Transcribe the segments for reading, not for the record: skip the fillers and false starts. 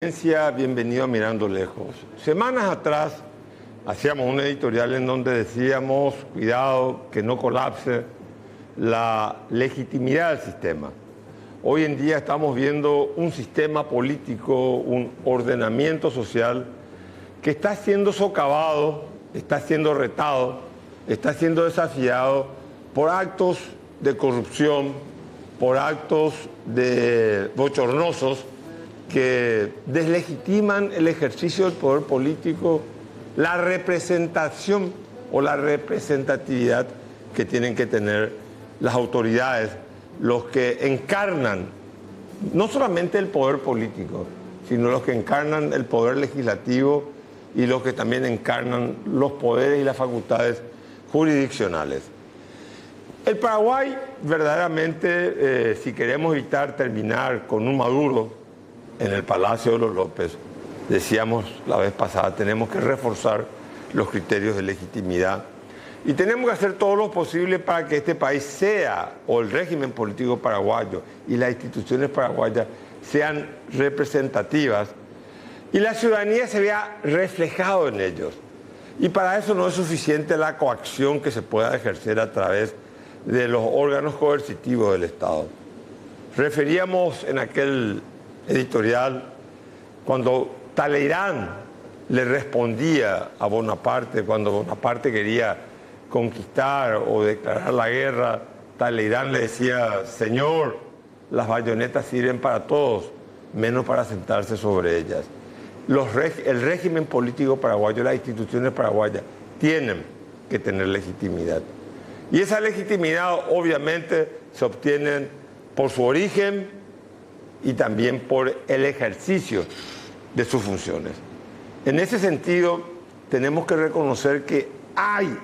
Bienvenido a Mirando Lejos. Semanas atrás hacíamos un editorial en donde decíamos, cuidado, que no colapse la legitimidad del sistema. Hoy en día estamos viendo un sistema político, un ordenamiento social que está siendo socavado, está siendo retado, está siendo desafiado por actos de corrupción, por actos bochornosos que deslegitiman el ejercicio del poder político, la representación o la representatividad que tienen que tener las autoridades, los que encarnan no solamente el poder político, sino los que encarnan el poder legislativo y los que también encarnan los poderes y las facultades jurisdiccionales. El Paraguay, verdaderamente, si queremos evitar terminar con un Maduro en el Palacio de los López, decíamos la vez pasada, tenemos que reforzar los criterios de legitimidad y tenemos que hacer todo lo posible para que este país sea, o el régimen político paraguayo y las instituciones paraguayas sean representativas y la ciudadanía se vea reflejado en ellos. Y para eso no es suficiente la coacción que se pueda ejercer a través de los órganos coercitivos del Estado. Referíamos en aquel editorial cuando Talleyrand le respondía a Bonaparte, cuando Bonaparte quería conquistar o declarar la guerra, Talleyrand le decía: señor, las bayonetas sirven para todos, menos para sentarse sobre ellas. El régimen político paraguayo, las instituciones paraguayas tienen que tener legitimidad. Y esa legitimidad obviamente se obtiene por su origen y también por el ejercicio de sus funciones. En ese sentido, tenemos que reconocer que hay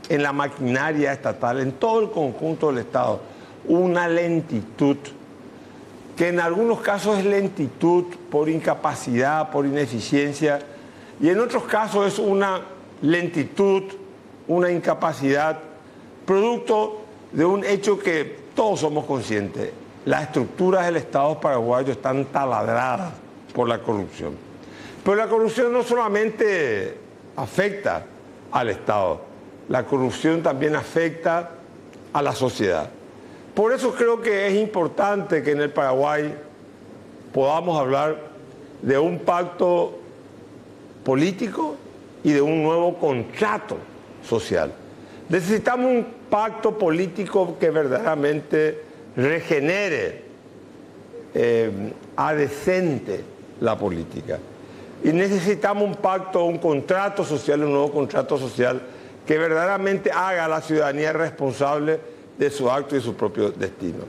en la maquinaria estatal, en todo el conjunto del Estado, una lentitud, que en algunos casos es lentitud por incapacidad, por ineficiencia, y en otros casos es una lentitud, una incapacidad, producto de un hecho que todos somos conscientes. Las estructuras del Estado paraguayo están taladradas por la corrupción. Pero la corrupción no solamente afecta al Estado, la corrupción también afecta a la sociedad. Por eso creo que es importante que en el Paraguay podamos hablar de un pacto político y de un nuevo contrato social. Necesitamos un pacto político que verdaderamente regenere, adecente la política. Y necesitamos un pacto, un contrato social, un nuevo contrato social que verdaderamente haga a la ciudadanía responsable de su acto y de su propio destino.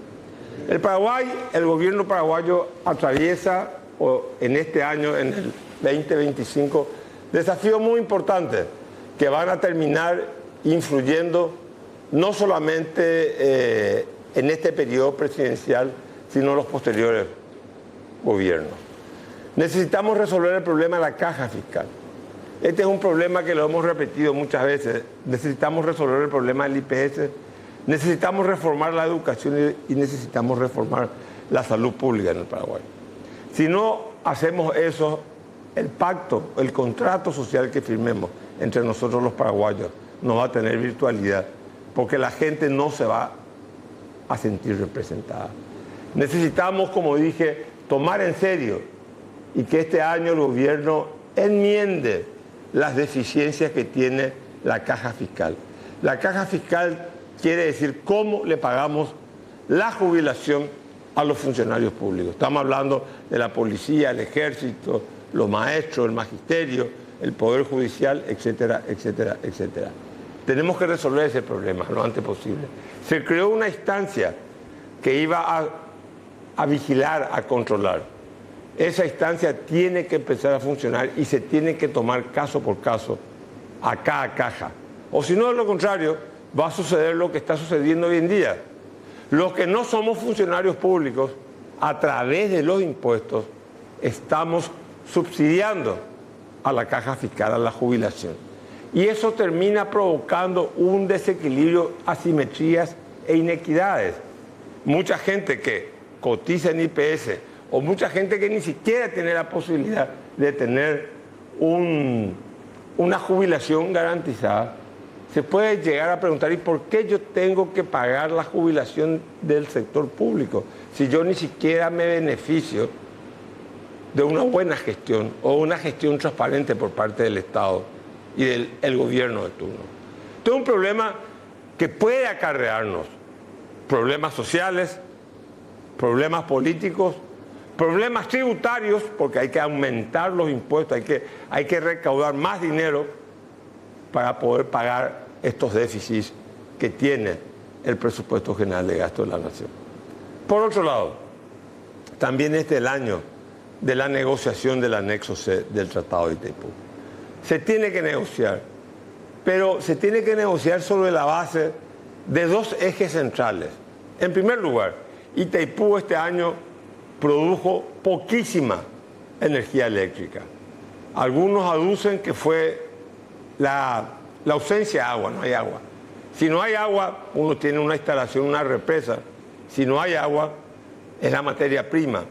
El Paraguay, el gobierno paraguayo atraviesa en este año, en el 2025, desafíos muy importantes que van a terminar influyendo no solamente en este periodo presidencial, sino en los posteriores gobiernos. Necesitamos resolver el problema de la caja fiscal. Este es un problema que lo hemos repetido muchas veces. Necesitamos resolver el problema del IPS, necesitamos reformar la educación y necesitamos reformar la salud pública en el Paraguay. Si no hacemos eso, el pacto, el contrato social que firmemos entre nosotros los paraguayos no va a tener virtualidad, porque la gente no se va a sentir representada. Necesitamos, como dije, tomar en serio y que este año el gobierno enmiende las deficiencias que tiene la caja fiscal. La caja fiscal quiere decir cómo le pagamos la jubilación a los funcionarios públicos. Estamos hablando de la policía, el ejército, los maestros, el magisterio, el poder judicial, etcétera, etcétera, etcétera. Tenemos que resolver ese problema lo antes posible. Se creó una instancia que iba a vigilar, a controlar. Esa instancia tiene que empezar a funcionar y se tiene que tomar caso por caso, a cada caja. O si no, de lo contrario, va a suceder lo que está sucediendo hoy en día. Los que no somos funcionarios públicos, a través de los impuestos, estamos subsidiando a la caja fiscal, a la jubilación. Y eso termina provocando un desequilibrio, asimetrías e inequidades. Mucha gente que cotiza en IPS o mucha gente que ni siquiera tiene la posibilidad de tener una jubilación garantizada, se puede llegar a preguntar, ¿y por qué yo tengo que pagar la jubilación del sector público si yo ni siquiera me beneficio de una buena gestión o una gestión transparente por parte del Estado y del gobierno de turno? Esto es un problema que puede acarrearnos problemas sociales, problemas políticos, problemas tributarios, porque hay que aumentar los impuestos, hay que recaudar más dinero para poder pagar estos déficits que tiene el presupuesto general de gasto de la nación. Por otro lado, también este es el año de la negociación del anexo C del Tratado de Itaipú. Se tiene que negociar, pero se tiene que negociar sobre la base de dos ejes centrales. En primer lugar, Itaipú este año produjo poquísima energía eléctrica. Algunos aducen que fue la ausencia de agua, no hay agua. Si no hay agua, uno tiene una instalación, una represa. Si no hay agua, es la materia prima.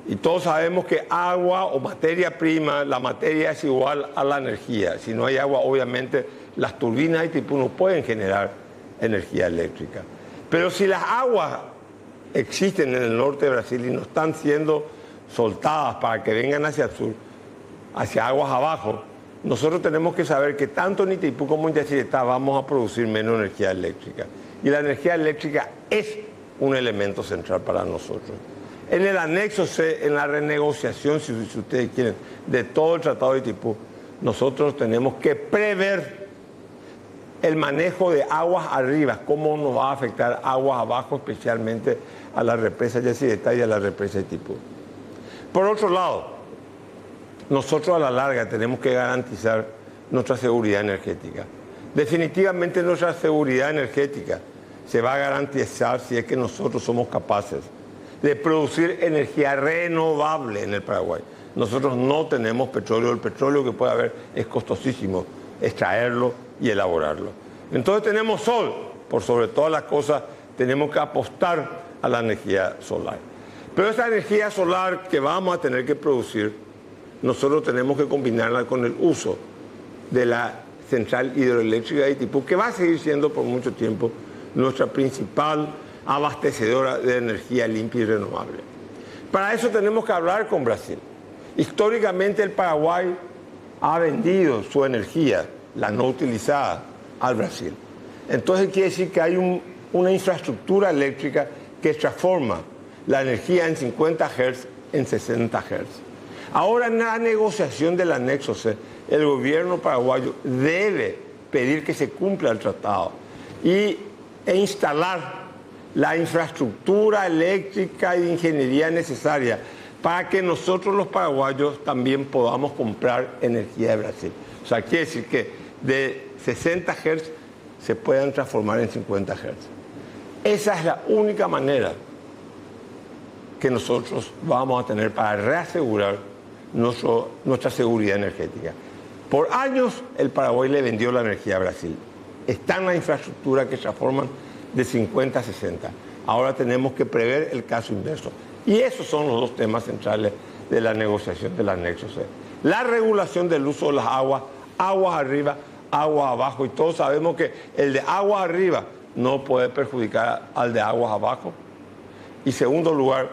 Y todos sabemos que agua o materia prima, la materia es igual a la energía. Si no hay agua, obviamente, las turbinas de Itaipú no pueden generar energía eléctrica. Pero si las aguas existen en el norte de Brasil y no están siendo soltadas para que vengan hacia el sur, hacia aguas abajo, nosotros tenemos que saber que tanto en Itaipú como en Yacyretá vamos a producir menos energía eléctrica. Y la energía eléctrica es un elemento central para nosotros. En el anexo C, en la renegociación, si ustedes quieren, de todo el Tratado de Itaipú, nosotros tenemos que prever el manejo de aguas arriba, cómo nos va a afectar aguas abajo, especialmente a la represa Yacyretá y a la represa Itaipú. Por otro lado, nosotros a la larga tenemos que garantizar nuestra seguridad energética. Definitivamente nuestra seguridad energética se va a garantizar si es que nosotros somos capaces de producir energía renovable en el Paraguay. Nosotros no tenemos petróleo, el petróleo que puede haber es costosísimo extraerlo y elaborarlo. Entonces tenemos sol, por sobre todas las cosas tenemos que apostar a la energía solar. Pero esa energía solar que vamos a tener que producir, nosotros tenemos que combinarla con el uso de la central hidroeléctrica de Itaipú, que va a seguir siendo por mucho tiempo nuestra principal abastecedora de energía limpia y renovable. Para eso tenemos que hablar con Brasil. Históricamente el Paraguay ha vendido su energía, la no utilizada, al Brasil. Entonces quiere decir que hay una infraestructura eléctrica que transforma la energía en 50 Hz en 60 Hz. Ahora en la negociación del anexo C, el gobierno paraguayo debe pedir que se cumpla el tratado e instalar la infraestructura eléctrica y de ingeniería necesaria para que nosotros los paraguayos también podamos comprar energía de Brasil. O sea, quiere decir que de 60 Hz se puedan transformar en 50 Hz. Esa es la única manera que nosotros vamos a tener para reasegurar nuestra seguridad energética. Por años el Paraguay le vendió la energía a Brasil. Está en la infraestructura que transforman de 50 a 60. Ahora tenemos que prever el caso inverso. Y esos son los dos temas centrales de la negociación del anexo C. La regulación del uso de las aguas, aguas arriba, aguas abajo. Y todos sabemos que el de aguas arriba no puede perjudicar al de aguas abajo. Y segundo lugar,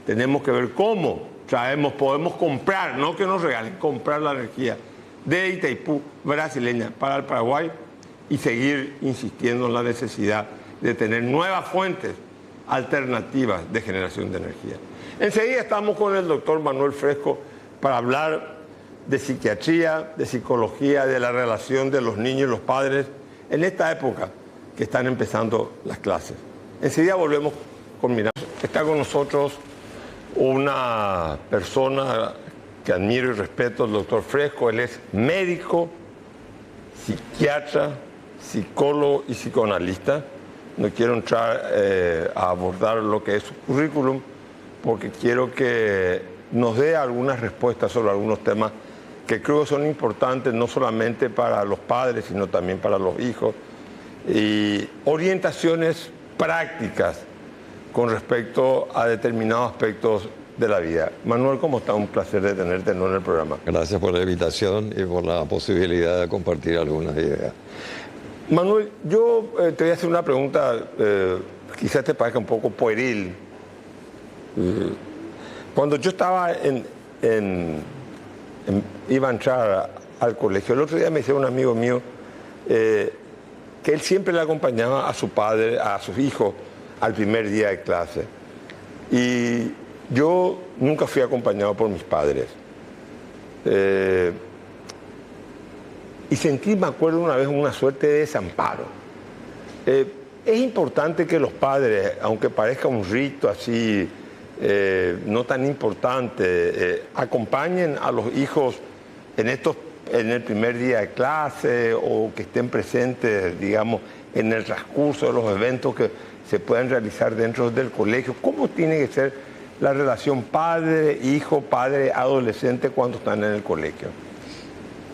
tenemos que ver cómo podemos comprar, no que nos regalen, comprar la energía de Itaipú brasileña para el Paraguay y seguir insistiendo en la necesidad de tener nuevas fuentes alternativas de generación de energía. Enseguida estamos con el doctor Manuel Fresco para hablar de psiquiatría, de psicología, de la relación de los niños y los padres en esta época que están empezando las clases. Enseguida volvemos con Miranda. Está con nosotros una persona que admiro y respeto, el doctor Fresco. Él es médico, psiquiatra, psicólogo y psicoanalista. No quiero entrar a abordar lo que es su currículum porque quiero que nos dé algunas respuestas sobre algunos temas que creo que son importantes no solamente para los padres, sino también para los hijos, y orientaciones prácticas con respecto a determinados aspectos de la vida. Manuel, ¿cómo está? Un placer de tenerte en el programa. Gracias por la invitación y por la posibilidad de compartir algunas ideas. Manuel, yo te voy a hacer una pregunta, quizás te parezca un poco pueril. Cuando yo estaba iba a entrar al colegio, el otro día me decía un amigo mío que él siempre le acompañaba a su padre, a sus hijos, al primer día de clase. Y yo nunca fui acompañado por mis padres. Y sentí, me acuerdo una vez, una suerte de desamparo. Es importante que los padres, aunque parezca un rito así, no tan importante, acompañen a los hijos en el primer día de clase o que estén presentes, digamos, en el transcurso de los eventos que se puedan realizar dentro del colegio. ¿Cómo tiene que ser la relación padre-hijo, padre-adolescente cuando están en el colegio?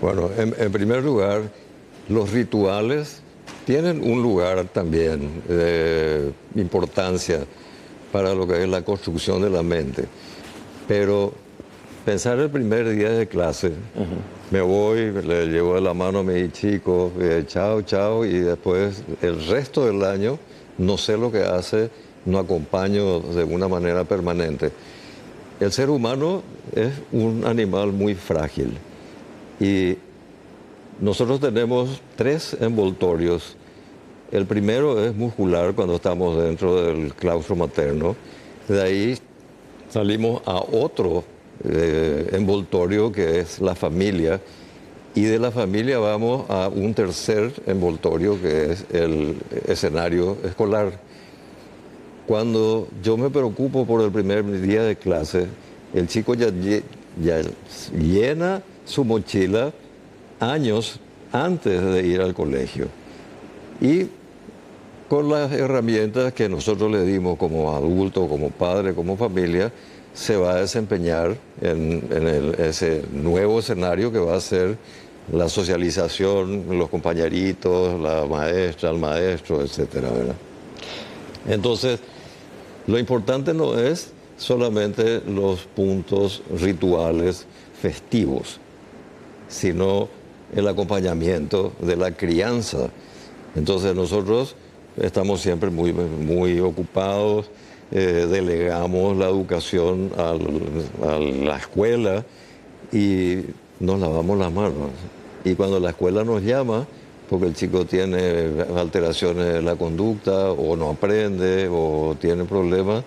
Bueno, en primer lugar, los rituales tienen un lugar también de importancia para lo que es la construcción de la mente. Pero pensar el primer día de clase, me voy, le llevo de la mano a mi chico, chao, chao, y después el resto del año no sé lo que hace, no acompaño de una manera permanente. El ser humano es un animal muy frágil y nosotros tenemos 3 envoltorios. El primero es muscular cuando estamos dentro del claustro materno. De ahí salimos a otro envoltorio que es la familia. Y de la familia vamos a un tercer envoltorio que es el escenario escolar. Cuando yo me preocupo por el primer día de clase, el chico ya llena su mochila años antes de ir al colegio. Y con las herramientas que nosotros le dimos como adulto, como padre, como familia, se va a desempeñar en ese nuevo escenario que va a ser la socialización, los compañeritos, la maestra, el maestro, etcétera, ¿verdad? Entonces, lo importante no es solamente los puntos rituales festivos, sino el acompañamiento de la crianza. Entonces nosotros estamos siempre muy ocupados, delegamos la educación a la escuela y nos lavamos las manos. Y cuando la escuela nos llama, porque el chico tiene alteraciones de la conducta o no aprende o tiene problemas,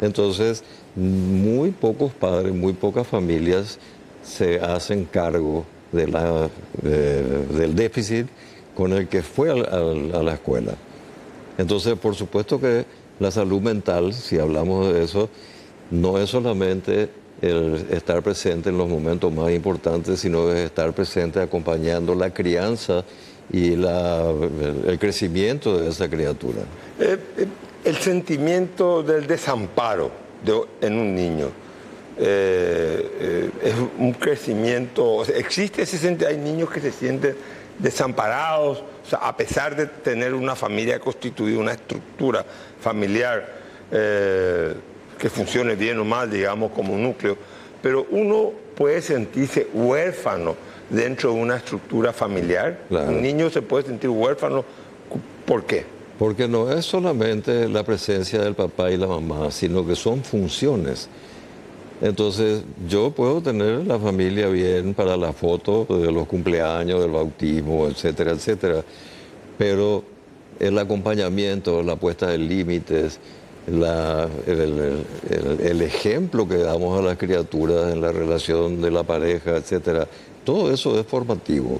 entonces muy pocos padres, muy pocas familias se hacen cargo del déficit con el que fue a la escuela. Entonces, por supuesto que la salud mental, si hablamos de eso, no es solamente el estar presente en los momentos más importantes, sino es estar presente acompañando la crianza y el crecimiento de esa criatura. El sentimiento del desamparo en un niño es un crecimiento, o sea, existe ese sentimiento, hay niños que se sienten desamparados, o sea, a pesar de tener una familia constituida, una estructura familiar que funcione bien o mal, digamos, como un núcleo, pero uno puede sentirse huérfano dentro de una estructura familiar. Claro. Un niño se puede sentir huérfano. ¿Por qué? Porque no es solamente la presencia del papá y la mamá, sino que son funciones. Entonces, yo puedo tener la familia bien para la foto de los cumpleaños, del bautismo, etcétera, etcétera, pero el acompañamiento, la puesta de límites, el ejemplo que damos a las criaturas en la relación de la pareja, etcétera, todo eso es formativo.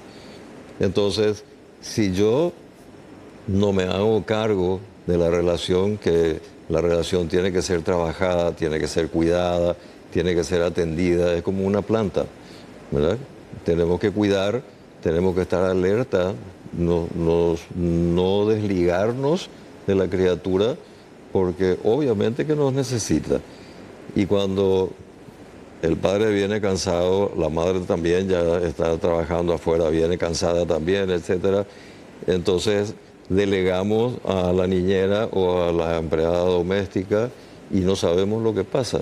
Entonces, si yo no me hago cargo de la relación, que la relación tiene que ser trabajada, tiene que ser cuidada, tiene que ser atendida, es como una planta, ¿verdad? Tenemos que cuidar, tenemos que estar alerta, no desligarnos de la criatura, porque obviamente que nos necesita. Y cuando el padre viene cansado, la madre también ya está trabajando afuera, viene cansada también, etcétera. Entonces delegamos a la niñera o a la empleada doméstica y no sabemos lo que pasa.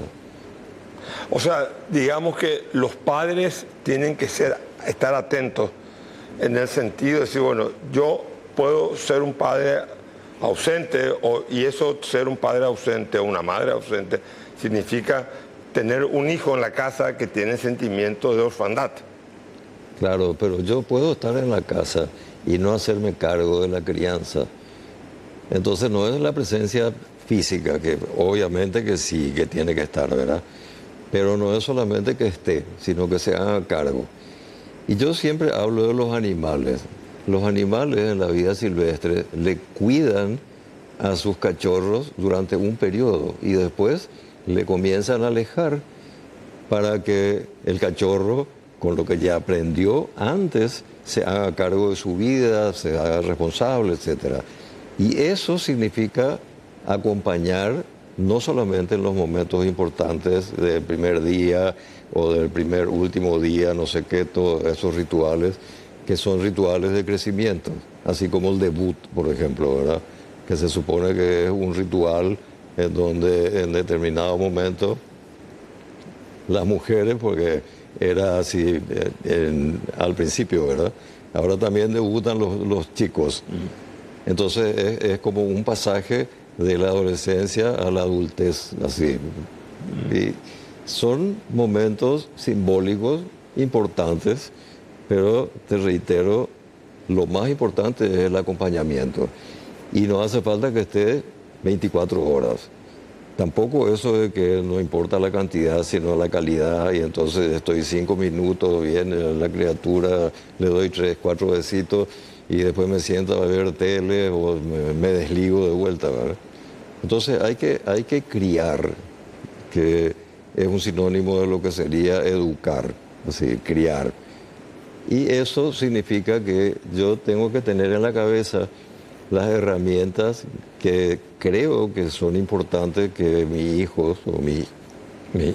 O sea, digamos que los padres tienen que estar atentos en el sentido de decir, bueno, yo puedo ser un padre ausente y eso ser un padre ausente o una madre ausente significa tener un hijo en la casa que tiene sentimientos de orfandad. Claro, pero yo puedo estar en la casa y no hacerme cargo de la crianza. Entonces no es la presencia física, que obviamente que sí, que tiene que estar, ¿verdad? Pero no es solamente que esté, sino que se haga cargo. Y yo siempre hablo de los animales. Los animales en la vida silvestre le cuidan a sus cachorros durante un periodo y después le comienzan a alejar para que el cachorro, con lo que ya aprendió antes, se haga cargo de su vida, se haga responsable, etc. Y eso significa acompañar no solamente en los momentos importantes del primer día o del primer último día, no sé qué, todos esos rituales, que son rituales de crecimiento, así como el debut, por ejemplo, ¿verdad? Que se supone que es un ritual en donde en determinado momento las mujeres, porque era así al principio, ¿verdad? Ahora también debutan los chicos. Entonces es como un pasaje de la adolescencia a la adultez, así. Y son momentos simbólicos importantes, pero te reitero, lo más importante es el acompañamiento. Y no hace falta que esté 24 horas. Tampoco eso de que no importa la cantidad, sino la calidad, y entonces estoy 5 minutos, viene la criatura, le doy 3, 4 besitos, y después me siento a ver tele o me desligo de vuelta, ¿verdad? Entonces hay que criar, que es un sinónimo de lo que sería educar, así, criar. Y eso significa que yo tengo que tener en la cabeza las herramientas que creo que son importantes que mis hijos o mis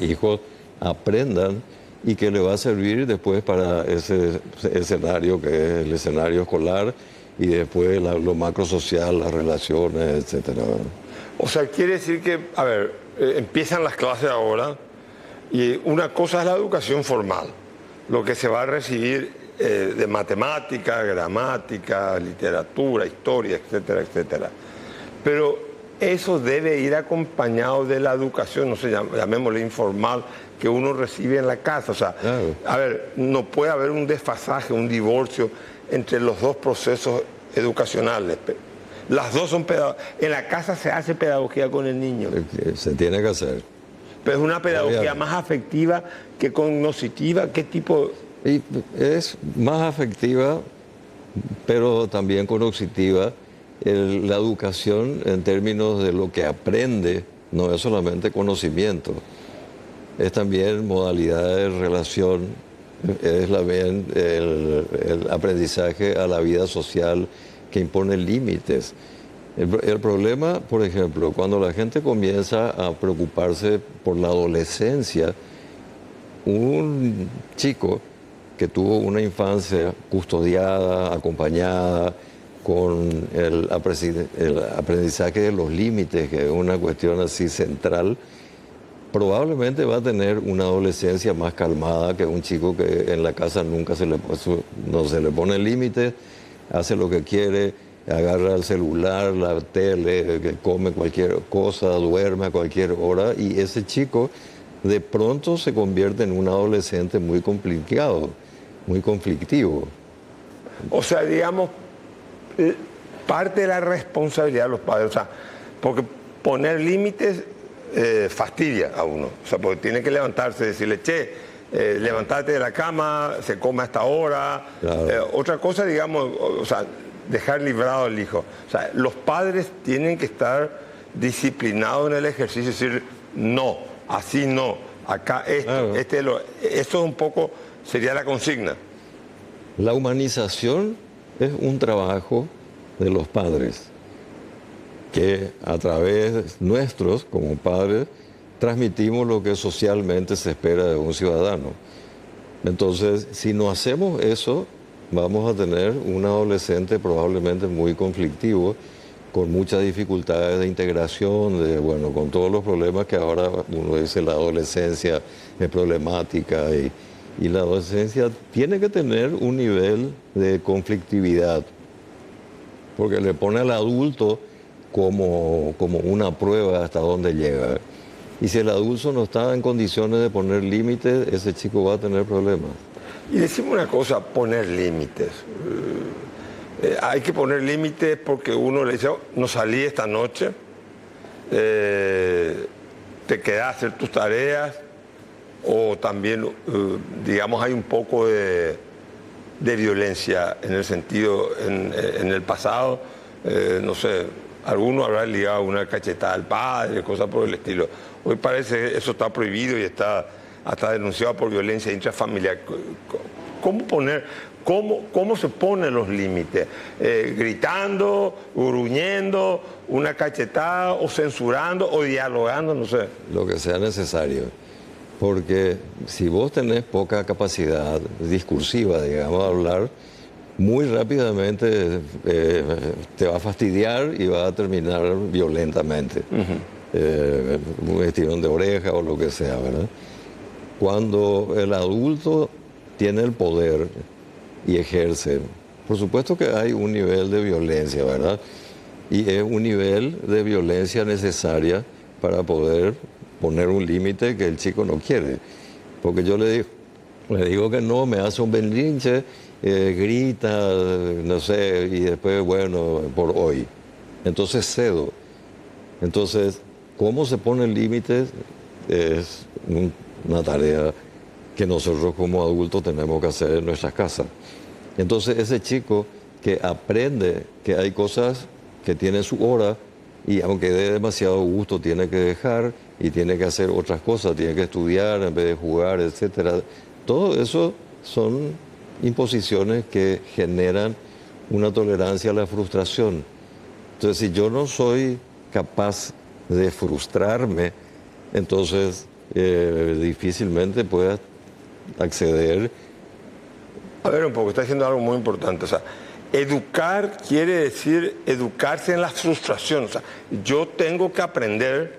hijos aprendan y que le va a servir después para ese escenario que es el escenario escolar y después lo macrosocial, las relaciones, etcétera. O sea, quiere decir que, a ver, empiezan las clases ahora y una cosa es la educación formal, lo que se va a recibir de matemática, gramática, literatura, historia, etcétera, etcétera. Pero eso debe ir acompañado de la educación, no sé, llamémosle informal, que uno recibe en la casa. O sea, claro. A ver, no puede haber un desfasaje, un divorcio entre los dos procesos educacionales. Las dos son pedagogías. En la casa se hace pedagogía con el niño. Se tiene que hacer. Pero es una pedagogía más afectiva que cognitiva. ¿Qué tipo? Y es más afectiva, pero también cognitiva. La educación en términos de lo que aprende no es solamente conocimiento, es también modalidad de relación, es también el aprendizaje a la vida social que impone límites. El problema, por ejemplo, cuando la gente comienza a preocuparse por la adolescencia, un chico que tuvo una infancia custodiada, acompañada, con el aprendizaje de los límites, que es una cuestión así central, probablemente va a tener una adolescencia más calmada que un chico que en la casa nunca no se le pone límites, hace lo que quiere, agarra el celular, la tele, que come cualquier cosa, duerme a cualquier hora, y ese chico de pronto se convierte en un adolescente muy complicado, muy conflictivo. O sea, digamos, parte de la responsabilidad de los padres, o sea, porque poner límites fastidia a uno, o sea, porque tiene que levantarse y decirle, che, levantarte de la cama, se come hasta ahora. Claro. Otra cosa, digamos, o sea, dejar librado al hijo. O sea, los padres tienen que estar disciplinados en el ejercicio, decir, no, así no, acá esto, claro. Eso un poco sería la consigna. La humanización es un trabajo de los padres, que a través nuestros, como padres, transmitimos lo que socialmente se espera de un ciudadano. Entonces, si no hacemos eso, vamos a tener un adolescente probablemente muy conflictivo con muchas dificultades de integración, bueno, con todos los problemas que ahora uno dice la adolescencia es problemática y la adolescencia tiene que tener un nivel de conflictividad, porque le pone al adulto como una prueba hasta dónde llega. Y si el adulto no está en condiciones de poner límites, ese chico va a tener problemas. Y decimos una cosa, poner límites. Hay que poner límites porque uno le dice, "Oh, no salí esta noche, te quedás a hacer tus tareas", o también, digamos, hay un poco de violencia en el sentido, en el pasado, no sé, alguno habrá ligado una cachetada al padre, cosas por el estilo. Hoy parece que eso está prohibido y está hasta denunciado por violencia intrafamiliar. ¿Cómo se ponen los límites? ¿Gritando, gruñendo, una cachetada, o censurando, o dialogando? No sé. Lo que sea necesario. Porque si vos tenés poca capacidad discursiva, digamos, de hablar, muy rápidamente te va a fastidiar y va a terminar violentamente. Un estirón de oreja o lo que sea, ¿verdad? Cuando el adulto tiene el poder y ejerce, por supuesto que hay un nivel de violencia, ¿verdad? Y es un nivel de violencia necesaria para poder poner un límite que el chico no quiere. Porque yo le digo que no, me hace un berrinche, grita, no sé, y después, bueno, por hoy. Entonces cedo. Entonces, ¿cómo se ponen límites? Es una tarea que nosotros como adultos tenemos que hacer en nuestras casas. Entonces, ese chico que aprende que hay cosas que tienen su hora y aunque dé demasiado gusto, tiene que dejar y tiene que hacer otras cosas, tiene que estudiar en vez de jugar, etcétera. Todo eso son imposiciones que generan una tolerancia a la frustración. Entonces, si yo no soy capaz de frustrarme, entonces difícilmente pueda acceder. A ver un poco, está diciendo algo muy importante. O sea, educar quiere decir educarse en la frustración. O sea, yo tengo que aprender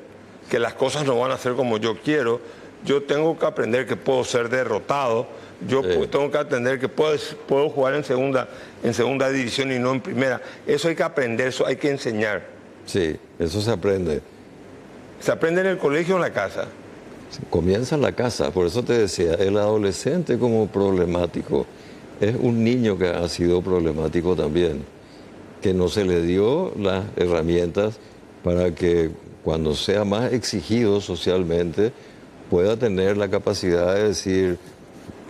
que las cosas no van a ser como yo quiero. Yo tengo que aprender que puedo ser derrotado. Yo tengo que aprender que puedo jugar en segunda división y no en primera. Eso hay que aprender, eso hay que enseñar. Sí, eso se aprende. ¿Se aprende en el colegio o en la casa? Comienza en la casa, por eso te decía, el adolescente como problemático es un niño que ha sido problemático también, que no se le dio las herramientas para que cuando sea más exigido socialmente pueda tener la capacidad de decir,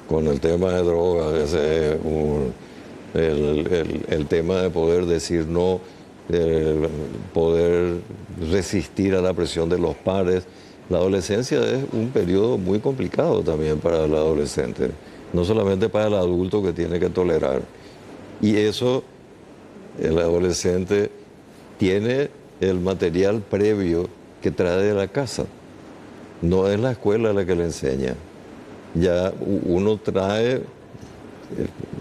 con el tema de drogas, el tema de poder decir no, poder resistir a la presión de los pares. La adolescencia es un periodo muy complicado también para el adolescente, no solamente para el adulto que tiene que tolerar. Y eso, el adolescente tiene el material previo que trae de la casa. No es la escuela la que le enseña. Ya uno trae,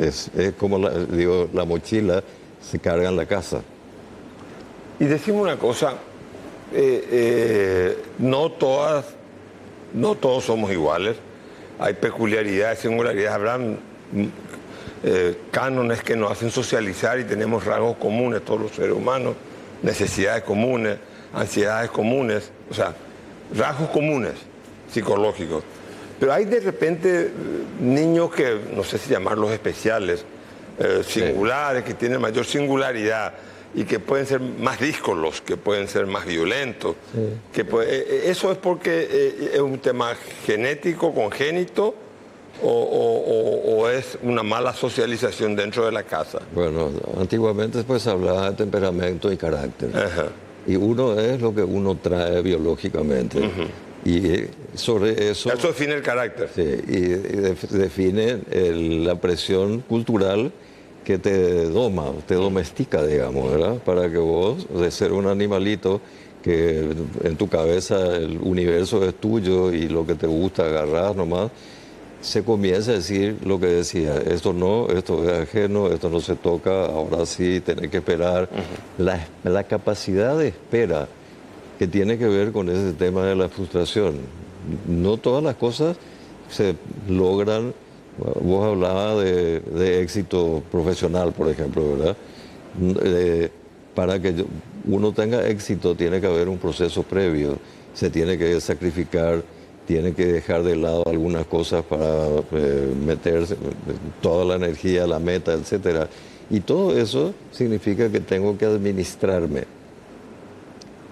es como la mochila se carga en la casa. Y decimos una cosa, no todos somos iguales, hay peculiaridades, singularidades, habrán cánones que nos hacen socializar y tenemos rasgos comunes, todos los seres humanos, necesidades comunes, ansiedades comunes, o sea, rasgos comunes psicológicos. Pero hay de repente niños que, no sé si llamarlos especiales, singulares, que tienen mayor singularidad y que pueden ser más díscolos, que pueden ser más violentos. Sí. ¿Eso es porque es un tema genético, congénito, o es una mala socialización dentro de la casa? Bueno, antiguamente pues se hablaba de temperamento y carácter. Ajá. Y uno es lo que uno trae biológicamente. Y sobre eso... Eso define el carácter. Sí, y define la presión cultural que te doma, te domestica, digamos, ¿verdad? Para que vos, de ser un animalito, que en tu cabeza el universo es tuyo y lo que te gusta agarrar nomás, se comienza a decir lo que decía, esto no, esto es ajeno, esto no se toca, ahora sí, tener que esperar. La capacidad de espera que tiene que ver con ese tema de la frustración. No todas las cosas se logran. Vos hablabas de éxito profesional, por ejemplo, ¿verdad? Para que uno tenga éxito tiene que haber un proceso previo, se tiene que sacrificar, tiene que dejar de lado algunas cosas para meterse toda la energía, la meta, etcétera. Y todo eso significa que tengo que administrarme.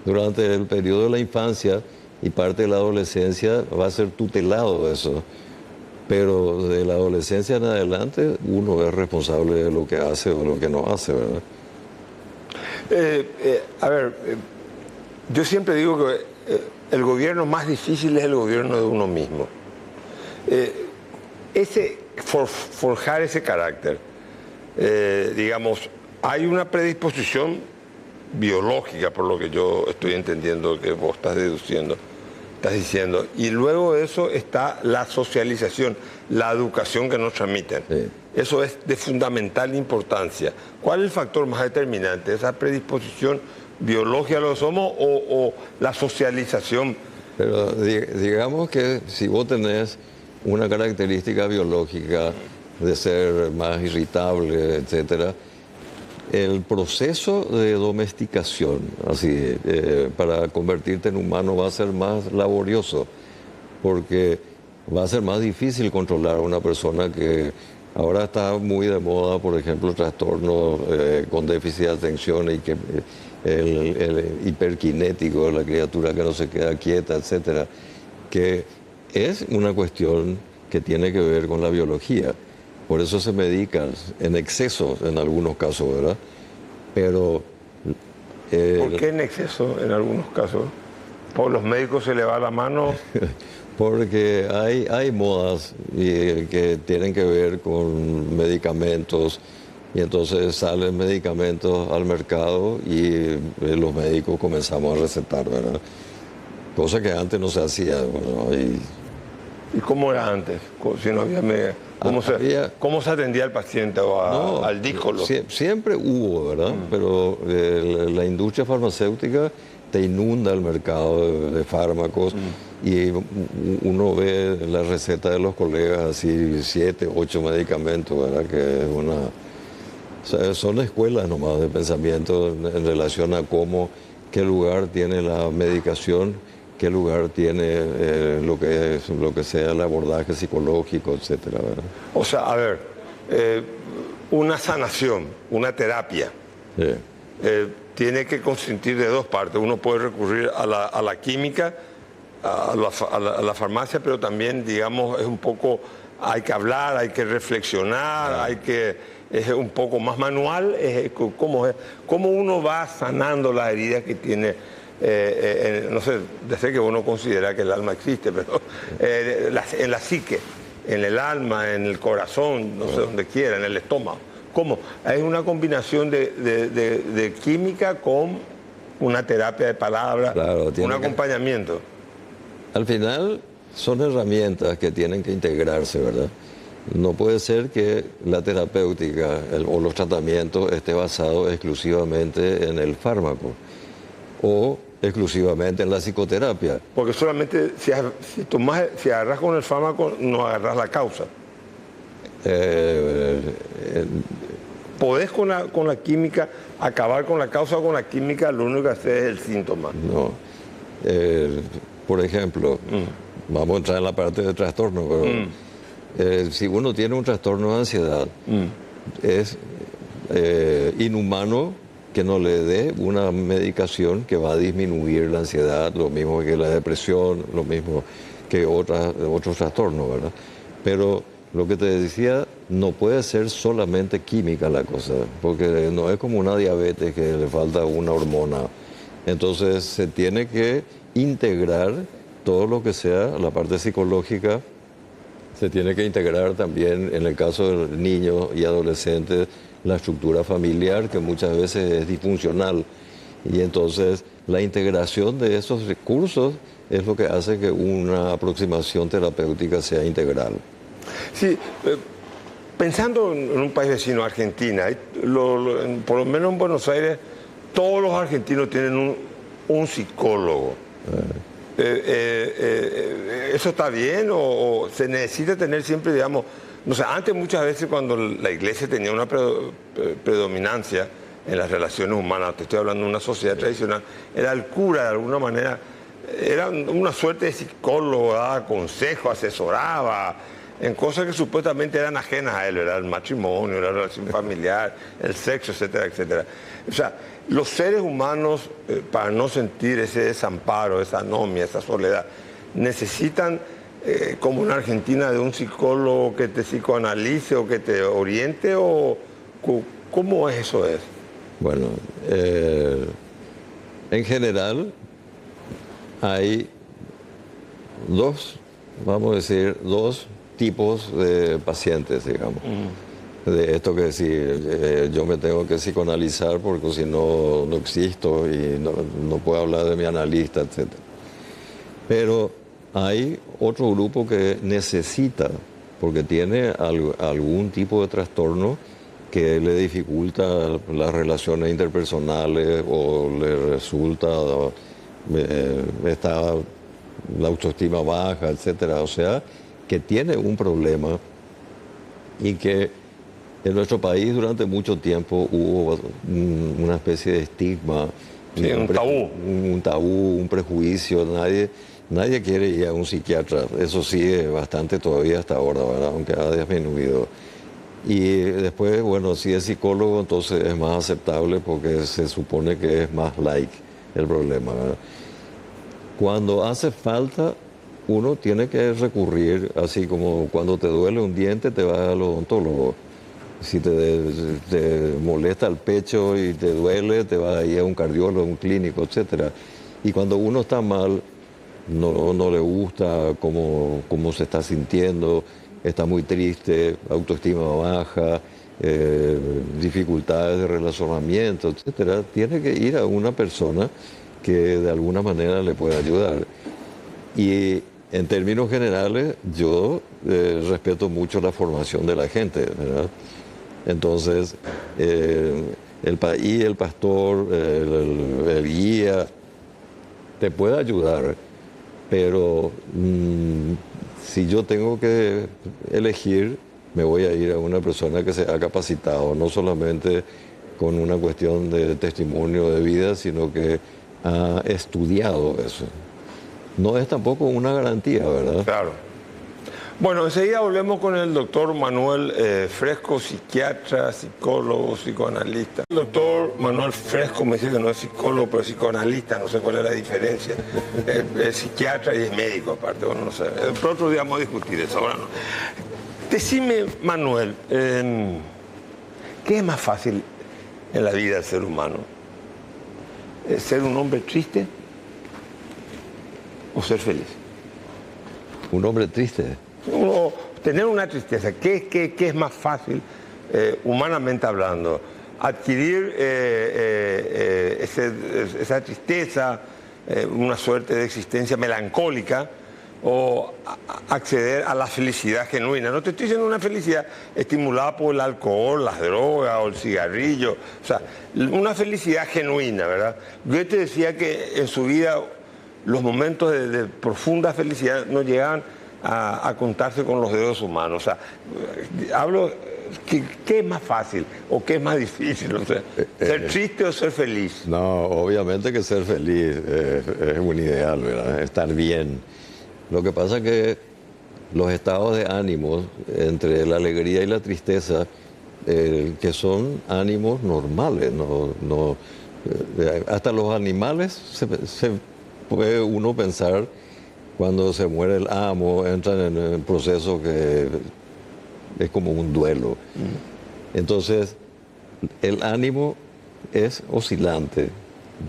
Durante el periodo de la infancia y parte de la adolescencia va a ser tutelado eso. Pero de la adolescencia en adelante uno es responsable de lo que hace o lo que no hace, ¿verdad? Yo siempre digo que el gobierno más difícil es el gobierno de uno mismo. Forjar ese carácter, digamos, hay una predisposición biológica, por lo que yo estoy entendiendo que vos estás deduciendo, estás diciendo, y luego de eso está la socialización, la educación que nos transmiten. Sí. Eso es de fundamental importancia. ¿Cuál es el factor más determinante? ¿Esa predisposición biológica lo somos o la socialización? Pero digamos que si vos tenés una característica biológica de ser más irritable, etcétera, el proceso de domesticación, así, para convertirte en humano va a ser más laborioso, porque va a ser más difícil controlar a una persona que ahora está muy de moda, por ejemplo, trastornos con déficit de atención y que el hiperkinético, la criatura que no se queda quieta, etcétera, que es una cuestión que tiene que ver con la biología. Por eso se medican en exceso en algunos casos, ¿verdad? Pero... ¿Por qué en exceso en algunos casos? ¿Por los médicos se le va la mano? Porque hay modas que tienen que ver con medicamentos y entonces salen medicamentos al mercado y los médicos comenzamos a recetar, ¿verdad? Cosa que antes no se hacía. Bueno, ¿Y cómo era antes? Si no había ¿Cómo se atendía al paciente o al díscolo? Siempre hubo, ¿verdad? Pero la industria farmacéutica te inunda el mercado de fármacos y uno ve la receta de los colegas así, 7, 8 medicamentos, ¿verdad? Que es una... O sea, son escuelas nomás de pensamiento en relación a qué lugar tiene la medicación, qué lugar tiene lo que sea el abordaje psicológico, etcétera, ¿verdad? O sea, a ver, una sanación, una terapia, sí, tiene que consistir de dos partes. Uno puede recurrir a la química, a la farmacia, pero también, digamos, es un poco, hay que hablar, hay que reflexionar, es un poco más manual. ¿Cómo uno va sanando las heridas que tiene? No sé, desde que uno considera que el alma existe, pero en la psique, en el alma, en el corazón, no sé, donde quiera, en el estómago. ¿Cómo? Es una combinación de química con una terapia de palabras, claro, un acompañamiento. Al final son herramientas que tienen que integrarse, ¿verdad? No puede ser que la terapéutica o los tratamientos esté basado exclusivamente en el fármaco o exclusivamente en la psicoterapia. Porque solamente si agarras con el fármaco no agarras la causa. ¿Podés con la química acabar con la causa o con la química lo único que haces es el síntoma? No. Por ejemplo, vamos a entrar en la parte de trastorno, pero si uno tiene un trastorno de ansiedad, es inhumano que no le dé una medicación que va a disminuir la ansiedad, lo mismo que la depresión, lo mismo que otros trastornos, ¿verdad? Pero lo que te decía, no puede ser solamente química la cosa, porque no es como una diabetes que le falta una hormona. Entonces se tiene que integrar todo lo que sea la parte psicológica, se tiene que integrar también, en el caso de niños y adolescentes, la estructura familiar, que muchas veces es disfuncional. Y entonces la integración de esos recursos es lo que hace que una aproximación terapéutica sea integral. Sí, pensando en un país vecino, Argentina, por lo menos en Buenos Aires, todos los argentinos tienen un psicólogo. ¿Eso está bien o se necesita tener siempre, digamos, no sé, antes muchas veces cuando la iglesia tenía una predominancia en las relaciones humanas, te estoy hablando de una sociedad tradicional, era el cura de alguna manera, era una suerte de psicólogo, daba consejos, asesoraba en cosas que supuestamente eran ajenas a él, ¿verdad? El matrimonio, la relación familiar, el sexo, etcétera, etcétera. O sea, los seres humanos, para no sentir ese desamparo, esa anomia, esa soledad, necesitan, como en Argentina, de un psicólogo que te psicoanalice o que te oriente, o ¿cómo es eso? Bueno, en general hay vamos a decir, dos tipos de pacientes, digamos. De esto que decir, yo me tengo que psicoanalizar porque si no, no existo y no puedo hablar de mi analista, etc. Pero hay otro grupo que necesita, porque tiene algún tipo de trastorno que le dificulta las relaciones interpersonales o le resulta, está la autoestima baja, etcétera. O sea, que tiene un problema y que en nuestro país durante mucho tiempo hubo una especie de estigma, sí, un tabú. Un tabú, un prejuicio. Nadie quiere ir a un psiquiatra. Eso sigue bastante todavía hasta ahora, ¿verdad? Aunque ha disminuido. Y después, bueno, si es psicólogo, entonces es más aceptable porque se supone que es más light el problema, ¿verdad? Cuando hace falta, uno tiene que recurrir, así como cuando te duele un diente, te vas al odontólogo. Si te molesta el pecho y te duele, te vas a ir a un cardiólogo, un clínico, etc. Y cuando uno está mal, no le gusta cómo se está sintiendo, está muy triste, autoestima baja, dificultades de relacionamiento, etc. Tiene que ir a una persona que de alguna manera le pueda ayudar. Y en términos generales, yo respeto mucho la formación de la gente, ¿verdad? Entonces, el pastor, el guía, te puede ayudar, pero si yo tengo que elegir, me voy a ir a una persona que se ha capacitado, no solamente con una cuestión de testimonio de vida, sino que ha estudiado eso. No es tampoco una garantía, ¿verdad? Claro. Bueno, enseguida volvemos con el doctor Manuel Fresco, psiquiatra, psicólogo, psicoanalista. El doctor Manuel Fresco me dice que no es psicólogo, pero es psicoanalista, no sé cuál es la diferencia. Es psiquiatra y es médico aparte, bueno, no sé. El otro día vamos a discutir eso, ahora no. Decime, Manuel, ¿qué es más fácil en la vida del ser humano? ¿Ser un hombre triste o ser feliz? Un hombre triste. Tener una tristeza, ¿qué es más fácil, humanamente hablando? Adquirir esa tristeza, una suerte de existencia melancólica, o acceder a la felicidad genuina. No te estoy diciendo una felicidad estimulada por el alcohol, las drogas o el cigarrillo, o sea, una felicidad genuina, ¿verdad? Yo te decía que en su vida los momentos de profunda felicidad no llegaban a contarse con los dedos humanos. O sea, hablo, ¿qué es más fácil o qué es más difícil? O sea, ¿ser triste o ser feliz? No, obviamente que ser feliz es un ideal, ¿verdad? Estar bien. Lo que pasa es que los estados de ánimo, entre la alegría y la tristeza, que son ánimos normales, hasta los animales se puede uno pensar. Cuando se muere el amo, entran en un proceso que es como un duelo. Entonces, el ánimo es oscilante.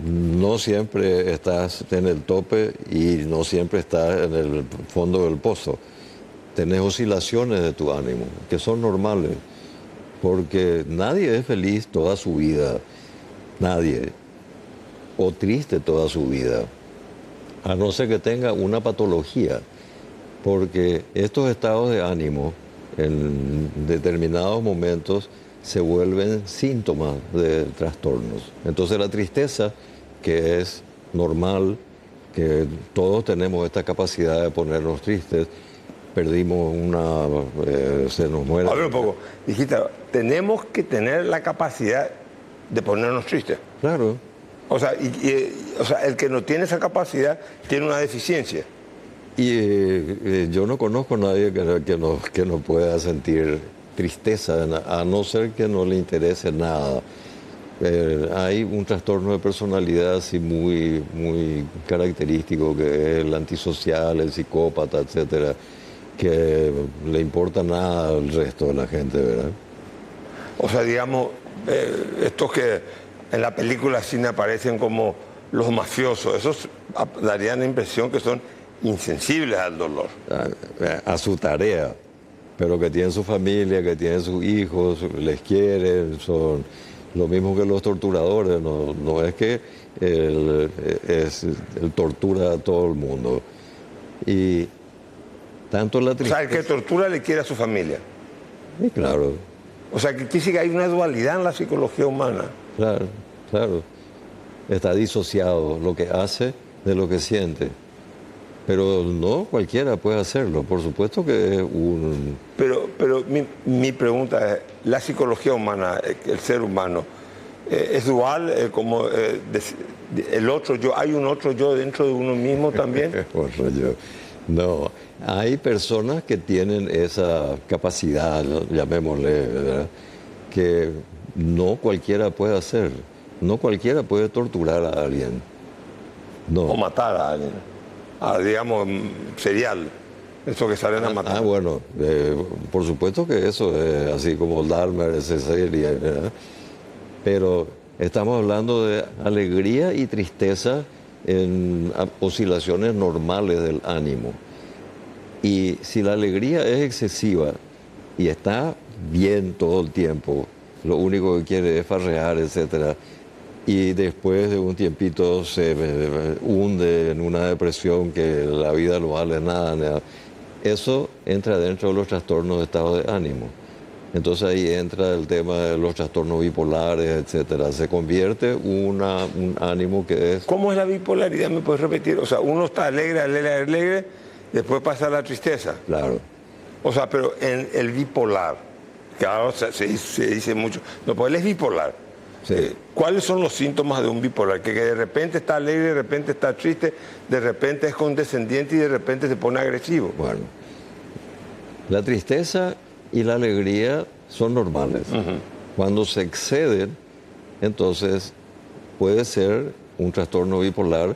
No siempre estás en el tope y no siempre estás en el fondo del pozo. Tenés oscilaciones de tu ánimo, que son normales, porque nadie es feliz toda su vida, nadie, o triste toda su vida, a no ser que tenga una patología, porque estos estados de ánimo en determinados momentos se vuelven síntomas de trastornos. Entonces la tristeza, que es normal, que todos tenemos esta capacidad de ponernos tristes, perdimos se nos muere. A ver un poco, dijiste, tenemos que tener la capacidad de ponernos tristes. Claro. O sea, o sea, el que no tiene esa capacidad tiene una deficiencia. Y yo no conozco a nadie que no pueda sentir tristeza, a no ser que no le interese nada. Hay un trastorno de personalidad así muy, muy característico, que es el antisocial, el psicópata, etcétera, que le importa nada al resto de la gente, ¿verdad? O sea, digamos, estos que en la película cine aparecen como los mafiosos, esos darían la impresión que son insensibles al dolor. A su tarea, pero que tienen su familia, que tienen sus hijos, les quieren, son lo mismo que los torturadores, no es que él tortura a todo el mundo. Y tanto la tristeza... O sea, el que tortura le quiere a su familia. Sí, claro. O sea, que dice que hay una dualidad en la psicología humana. Claro, claro. Está disociado lo que hace de lo que siente. Pero no cualquiera puede hacerlo. Por supuesto que es un... Pero mi pregunta es, ¿la psicología humana, el ser humano, es dual? Como el otro yo, ¿hay un otro yo dentro de uno mismo también? Otro yo. No, hay personas que tienen esa capacidad, llamémosle, ¿verdad?, que no cualquiera puede hacer. No cualquiera puede torturar a alguien. No. O matar a alguien. Digamos, serial. Eso que salen a matar. Bueno, por supuesto que eso es así como Dahmer, esa serie, ¿verdad? Pero estamos hablando de alegría y tristeza en oscilaciones normales del ánimo. Y si la alegría es excesiva y está bien todo el tiempo, lo único que quiere es farrear, etcétera, y después de un tiempito se hunde en una depresión que la vida no vale nada, eso entra dentro de los trastornos de estado de ánimo. Entonces ahí entra el tema de los trastornos bipolares, etcétera. Se convierte un ánimo que es... ¿Cómo es la bipolaridad? ¿Me puedes repetir? O sea, uno está alegre, después pasa la tristeza. Claro. O sea, pero en el bipolar, que ahora se dice mucho, no, pues él es bipolar. Sí. ¿Cuáles son los síntomas de un bipolar? Que de repente está alegre, de repente está triste, de repente es condescendiente y de repente se pone agresivo. Bueno, la tristeza y la alegría son normales. Uh-huh. Cuando se exceden, entonces puede ser un trastorno bipolar.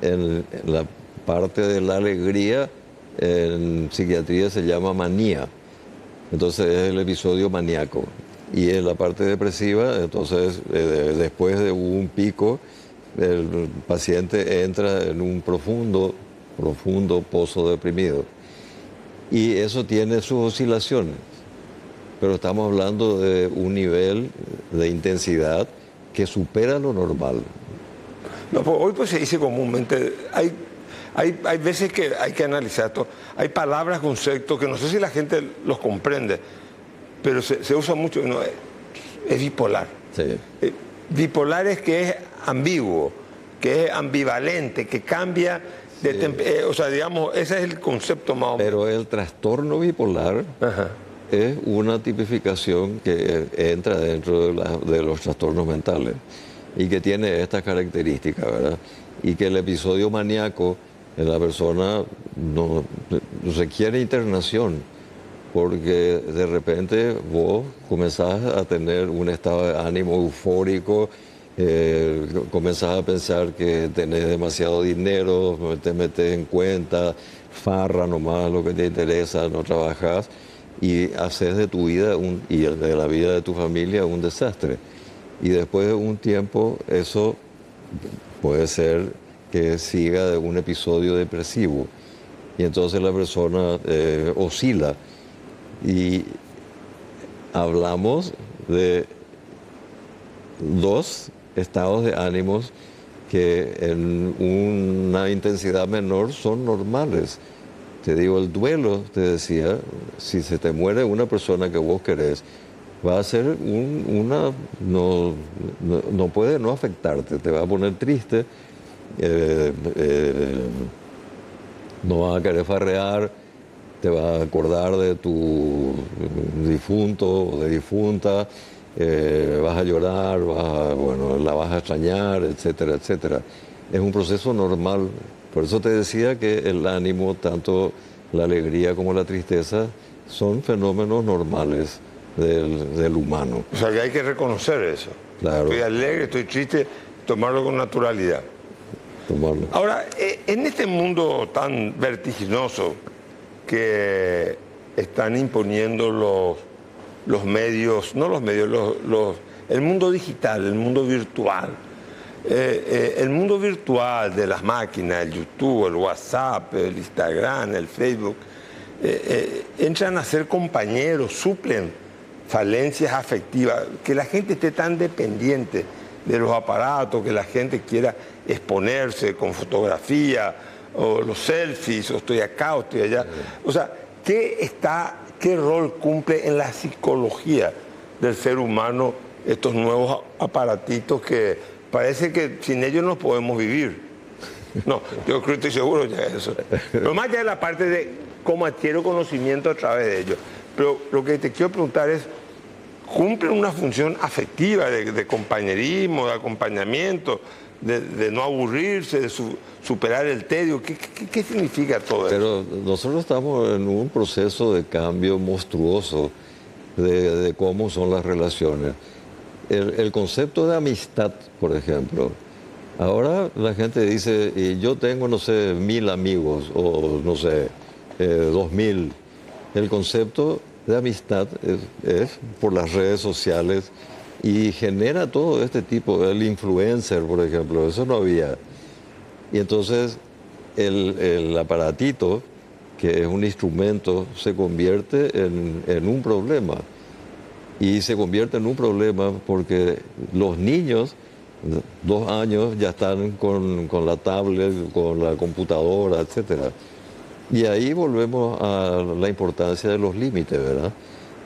En la parte de la alegría, en psiquiatría se llama manía. Entonces es el episodio maníaco. Y en la parte depresiva, entonces después de un pico, el paciente entra en un profundo pozo deprimido. Y eso tiene sus oscilaciones. Pero estamos hablando de un nivel de intensidad que supera lo normal. No, pues hoy pues se dice comúnmente, hay veces que hay que analizar esto. Hay palabras, conceptos que no sé si la gente los comprende, pero se usa mucho, no, es bipolar. Sí. Bipolar es que es ambiguo, que es ambivalente, que cambia de o sea, digamos, ese es el concepto más o menos. Pero el trastorno bipolar es una tipificación que entra dentro de los trastornos mentales y que tiene estas características, ¿verdad? Y que el episodio maníaco en la persona no requiere internación, porque de repente vos comenzás a tener un estado de ánimo eufórico, comenzás a pensar que tenés demasiado dinero, te metes en cuenta, farra nomás lo que te interesa, no trabajás y haces de tu vida y de la vida de tu familia un desastre. Y después de un tiempo eso puede ser que siga de un episodio depresivo y entonces la persona oscila. Y hablamos de dos estados de ánimos que en una intensidad menor son normales. te digo, el duelo, te decía, si se te muere una persona que vos querés, va a ser no puede no afectarte, te va a poner triste, eh, eh, no vas a querer farrear, te vas a acordar de tu difunto o de difunta, vas a llorar, bueno, la vas a extrañar, etcétera, etcétera. Es un proceso normal. Por eso te decía que el ánimo, tanto la alegría como la tristeza, son fenómenos normales del humano. O sea que hay que reconocer eso. Claro. Estoy alegre, estoy triste, tomarlo con naturalidad. Tomarlo. Ahora, en este mundo tan vertiginoso que están imponiendo los medios, no los medios, el mundo digital, el mundo virtual. El mundo virtual de las máquinas, el YouTube, el WhatsApp, el Instagram, el Facebook, entran a ser compañeros, suplen falencias afectivas, que la gente esté tan dependiente de los aparatos, que la gente quiera exponerse con fotografía, o los selfies, o estoy acá, o estoy allá. O sea, ¿qué rol cumple en la psicología del ser humano estos nuevos aparatitos que parece que sin ellos no podemos vivir? No, yo creo, estoy seguro ya de eso. Pero más allá de la parte de cómo adquiero conocimiento a través de ellos. Pero lo que te quiero preguntar es, ¿cumplen una función afectiva de compañerismo, de acompañamiento, de no aburrirse, de superar el tedio? ¿Qué significa todo eso? Pero nosotros estamos en un proceso de cambio monstruoso de cómo son las relaciones. El concepto de amistad, por ejemplo, ahora la gente dice, y yo tengo, no sé, 1000 amigos, o no sé, 2000. El concepto de amistad es por las redes sociales y genera todo este tipo, el influencer, por ejemplo, eso no había. Y entonces el aparatito, que es un instrumento, se convierte en un problema. Y se convierte en un problema porque los niños, 2 años, ya están con la tablet, con la computadora, etcétera. Y ahí volvemos a la importancia de los límites, ¿verdad?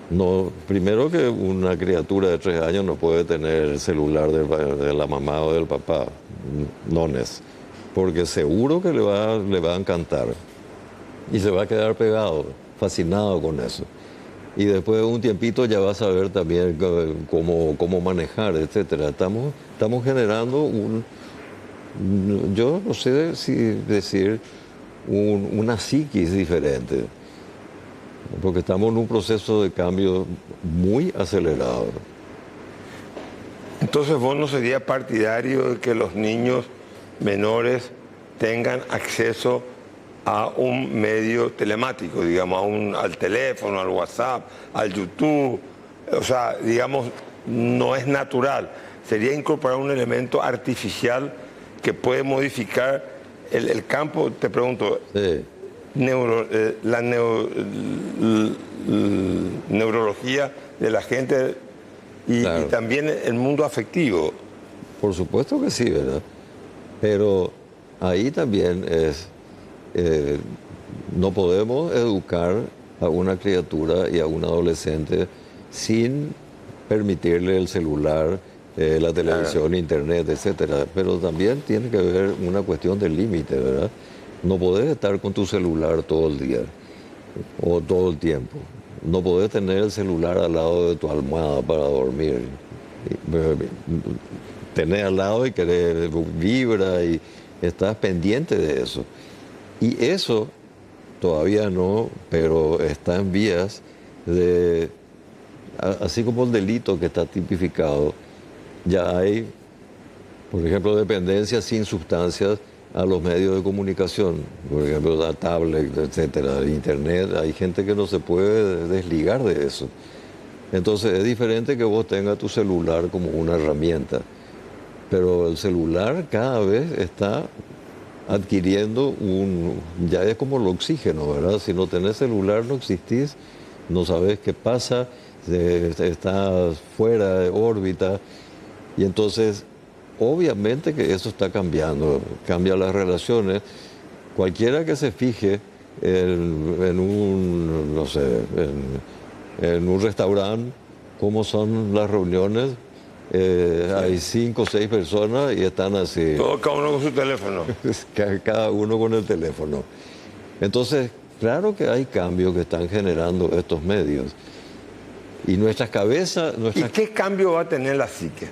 No, primero que una criatura de 3 años no puede tener el celular de la mamá o del papá, porque seguro que le va a encantar y se va a quedar pegado, fascinado con eso. Y después de un tiempito ya va a saber también cómo manejar, etcétera. Estamos generando yo no sé si decir una psiquis diferente, porque estamos en un proceso de cambio muy acelerado. Entonces, ¿vos no serías partidario de que los niños menores tengan acceso a un medio telemático, digamos, al teléfono, al WhatsApp, al YouTube? O sea, digamos, no es natural. Sería incorporar un elemento artificial que puede modificar el campo. Te pregunto, Sí. la neurología de la gente Claro. y también el mundo afectivo. Por supuesto que sí, ¿verdad? Pero ahí también no podemos educar a una criatura y a un adolescente sin permitirle el celular, la televisión, internet, etcétera. Pero también tiene que haber una cuestión de límite, ¿verdad? No podés estar con tu celular todo el día o todo el tiempo. No podés tener el celular al lado de tu almohada para dormir. Tenés al lado y querés, vibra y estás pendiente de eso. Y eso todavía no, pero está en vías de, así como el delito que está tipificado, ya hay, por ejemplo, dependencia sin sustancias a los medios de comunicación, por ejemplo, la tablet, etcétera, el internet. Hay gente que no se puede desligar de eso. Entonces es diferente que vos tengas tu celular como una herramienta, pero el celular cada vez está adquiriendo ya es como el oxígeno, ¿verdad? Si no tenés celular no existís, no sabés qué pasa, estás fuera de órbita, y entonces obviamente que eso está cambiando, cambia las relaciones. Cualquiera que se fije en un, no sé, en un restaurante, cómo son las reuniones. Hay 5 o 6 personas y están así. Todo, cada uno con su teléfono. Cada uno con el teléfono. Entonces, claro que hay cambios que están generando estos medios. Y nuestras cabezas... ¿Y qué cambio va a tener la psique?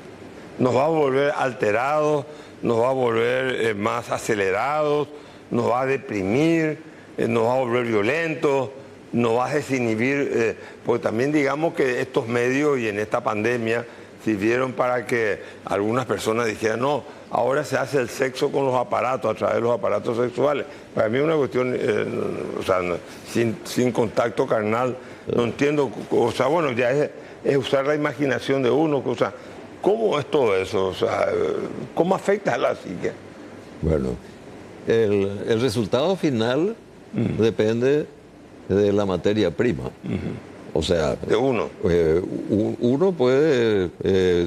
¿Nos va a volver alterados? ¿Nos va a volver más acelerados? ¿Nos va a deprimir? ¿Nos va a volver violentos? ¿Nos va a desinhibir? Porque también digamos que estos medios y en esta pandemia sirvieron para que algunas personas dijeran, no, ahora se hace el sexo con los aparatos, a través de los aparatos sexuales. Para mí es una cuestión, o sea, sin contacto carnal, no entiendo, o sea, bueno, ya es usar la imaginación de uno, o sea, ¿cómo es todo eso? O sea, ¿cómo afecta a la psique? Bueno, el resultado final depende de la materia prima. O sea, de uno. Uno puede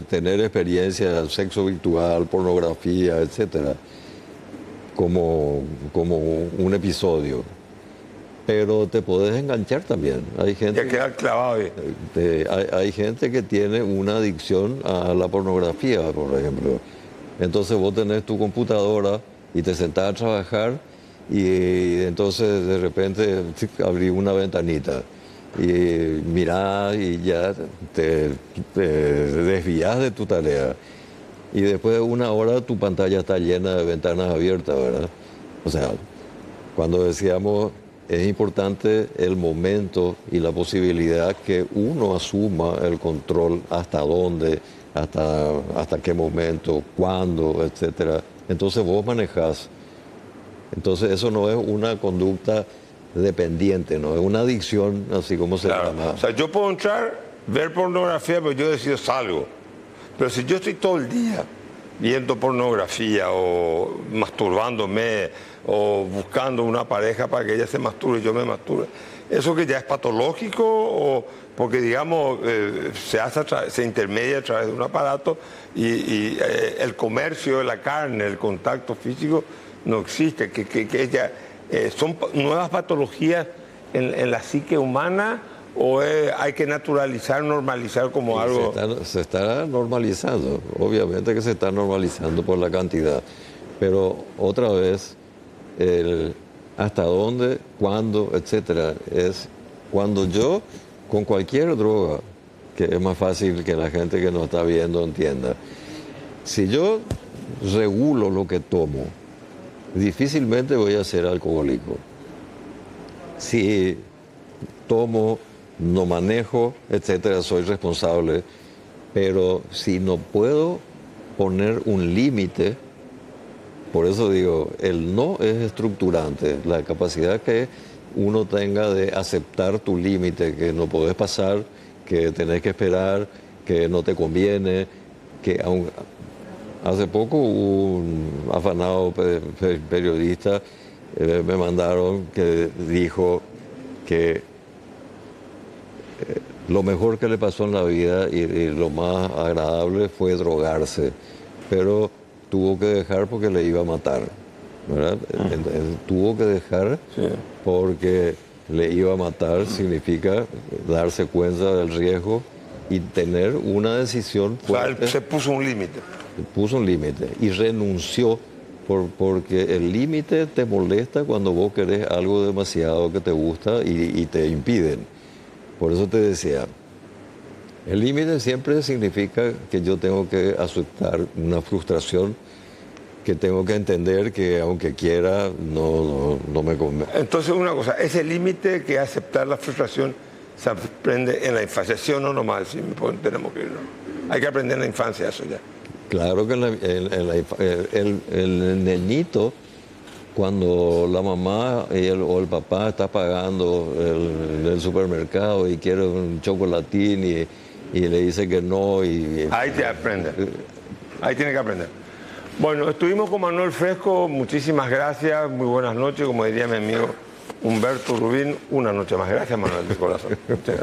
tener experiencia, sexo virtual, pornografía, etcétera, como un episodio. Pero te podés enganchar también. Hay gente Ya queda clavado ahí. hay gente que tiene una adicción a la pornografía, por ejemplo. Entonces vos tenés tu computadora y te sentás a trabajar y entonces de repente abrís una ventanita y mirás y ya te desvías de tu tarea. Y después de una hora tu pantalla está llena de ventanas abiertas, ¿verdad? O sea, cuando decíamos es importante el momento y la posibilidad que uno asuma el control hasta dónde, hasta qué momento, cuándo, etcétera. Entonces vos manejás. Entonces eso no es una conducta dependiente, no es una adicción, así como se llama. O sea, yo puedo entrar, ver pornografía, pero yo decido salgo. Pero si yo estoy todo el día viendo pornografía o masturbándome o buscando una pareja para que ella se masturbe y yo me masturbe, ¿eso que ya es patológico o porque digamos se intermedia a través de un aparato y el comercio de la carne, el contacto físico no existe, que ya son nuevas patologías en la psique humana o hay que naturalizar, normalizar como algo? Se está normalizando, obviamente que se está normalizando por la cantidad, pero otra vez, hasta dónde, cuándo, etcétera, es cuando yo, con cualquier droga, que es más fácil que la gente que nos está viendo entienda, si yo regulo lo que tomo, difícilmente voy a ser alcohólico. Si tomo, no manejo, etcétera, soy responsable, pero si no puedo poner un límite, por eso digo, el no es estructurante, la capacidad que uno tenga de aceptar tu límite, que no podés pasar, que tenés que esperar, que no te conviene, que aun, hace poco un afanado periodista me mandaron que dijo que lo mejor que le pasó en la vida y lo más agradable fue drogarse, pero tuvo que dejar porque le iba a matar, ¿verdad? Tuvo que dejar porque le iba a matar, significa darse cuenta del riesgo y tener una decisión fuerte. O sea, él se puso un límite. Puso un límite y renunció porque el límite te molesta cuando vos querés algo demasiado que te gusta y te impiden. Por eso te decía, el límite siempre significa que yo tengo que aceptar una frustración, que tengo que entender que aunque quiera no me convence. Entonces una cosa, ese límite que es aceptar la frustración se aprende en la infancia, ¿sí o no? Nomás decir, pues, tenemos que irnos. Hay que aprender en la infancia eso ya. Claro que el nenito, cuando la mamá o el papá está pagando el supermercado y quiere un chocolatín y le dice que no. Ahí te aprende. Ahí tiene que aprender. Bueno, estuvimos con Manuel Fresco, muchísimas gracias, muy buenas noches, como diría mi amigo Humberto Rubín, una noche más. Gracias, Manuel, de corazón. Muchas gracias.